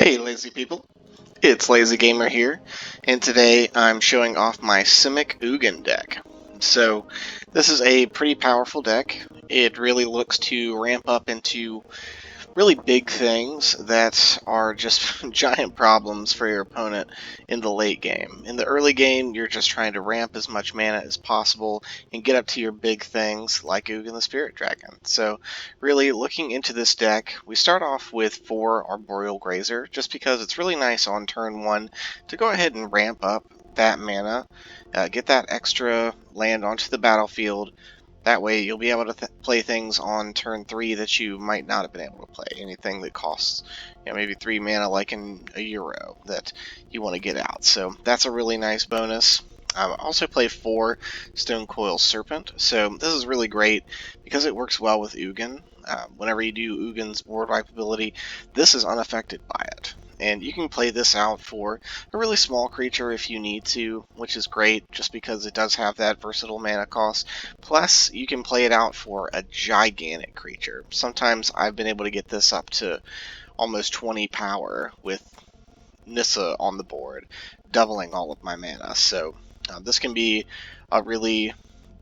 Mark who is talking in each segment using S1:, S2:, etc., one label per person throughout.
S1: Hey lazy people, it's Lazy Gamer here, and today I'm showing off my Simic Ugin deck. So this is a pretty powerful deck. It really looks to ramp up into really big things that are just giant problems for your opponent in the late game. In the early game, you're just trying to ramp as much mana as possible and get up to your big things like Ugin the Spirit Dragon. So really looking into this deck, we start off with 4 Arboreal Grazer just because it's really nice on turn 1 to go ahead and ramp up that mana, get that extra land onto the battlefield. That way you'll be able to play things on turn 3 that you might not have been able to play. Anything that costs, maybe 3 mana like in a Euro that you want to get out. So that's a really nice bonus. I also play 4 Stonecoil Serpent. So this is really great because it works well with Ugin. Whenever you do Ugin's board wipe ability, this is unaffected by it. And you can play this out for a really small creature if you need to, which is great just because it does have that versatile mana cost. Plus, you can play it out for a gigantic creature. Sometimes I've been able to get this up to almost 20 power with Nissa on the board, doubling all of my mana. So this can be a really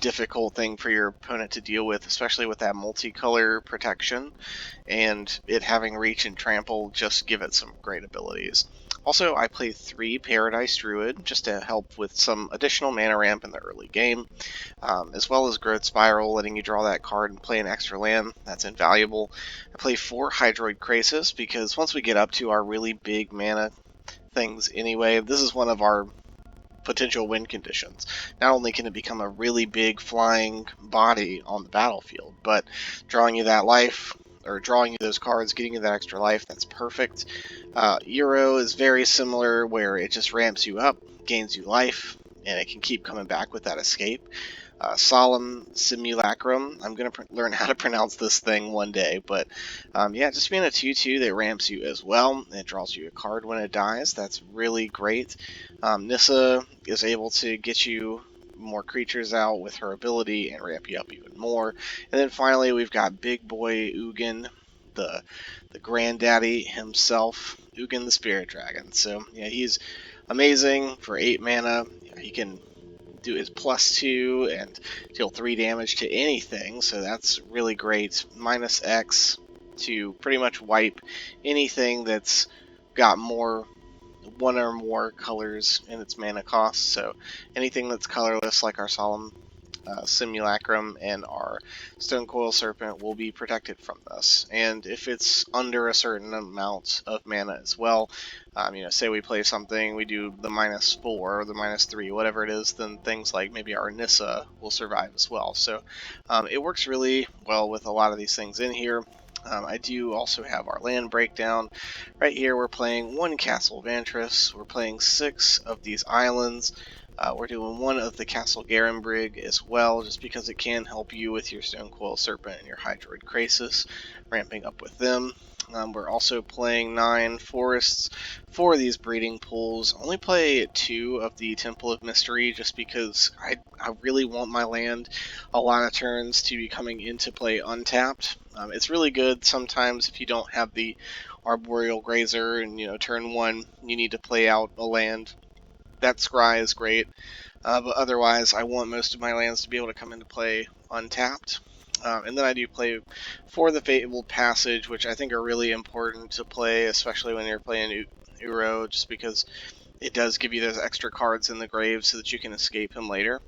S1: difficult thing for your opponent to deal with, especially with that multicolor protection, and it having reach and trample just give it some great abilities. Also, I play 3 Paradise Druid just to help with some additional mana ramp in the early game, as well as Growth Spiral, letting you draw that card and play an extra land. That's invaluable. I play 4 Hydroid Krasis because once we get up to our really big mana things anyway, this is one of our potential win conditions. Not only can it become a really big flying body on the battlefield, but drawing you that life, or drawing you those cards, getting you that extra life, that's perfect. Euro is very similar, where it just ramps you up, gains you life, and it can keep coming back with that escape. Solemn Simulacrum. I'm going to learn how to pronounce this thing one day, but yeah, just being a 2-2 that ramps you as well. It draws you a card when it dies. That's really great. Nissa is able to get you more creatures out with her ability and ramp you up even more. And then finally, we've got Big Boy Ugin, the granddaddy himself, Ugin the Spirit Dragon. So yeah, he's amazing for 8 mana. He can do his +2 and deal 3 damage to anything, so that's really great. Minus X to pretty much wipe anything that's got more 1 or more colors in its mana cost. So anything that's colorless, like our Solemn Simulacrum and our Stonecoil Serpent, will be protected from this. And if it's under a certain amount of mana as well, say we play something, we do the -4 or the -3, whatever it is, then things like maybe our Nissa will survive as well. So it works really well with a lot of these things in here. I do also have our land breakdown. Right here we're playing 1 Castle Vantress, we're playing 6 of these islands. We're doing 1 of the Castle Garenbrig as well, just because it can help you with your Stonecoil Serpent and your Hydroid Krasis, ramping up with them. We're also playing 9 forests for these breeding pools. Only play 2 of the Temple of Mystery just because I really want my land a lot of turns to be coming into play untapped. It's really good sometimes if you don't have the Arboreal Grazer and turn 1 you need to play out a land. That scry is great, but otherwise I want most of my lands to be able to come into play untapped. And then I do play for the Fabled Passage, which I think are really important to play, especially when you're playing Uro, just because it does give you those extra cards in the grave so that you can escape him later.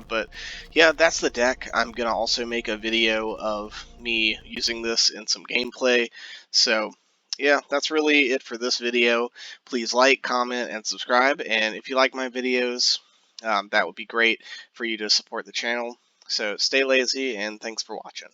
S1: But yeah, that's the deck. I'm going to also make a video of me using this in some gameplay. So yeah, that's really it for this video. Please like, comment, and subscribe. And if you like my videos, that would be great for you to support the channel. So stay lazy, and thanks for watching.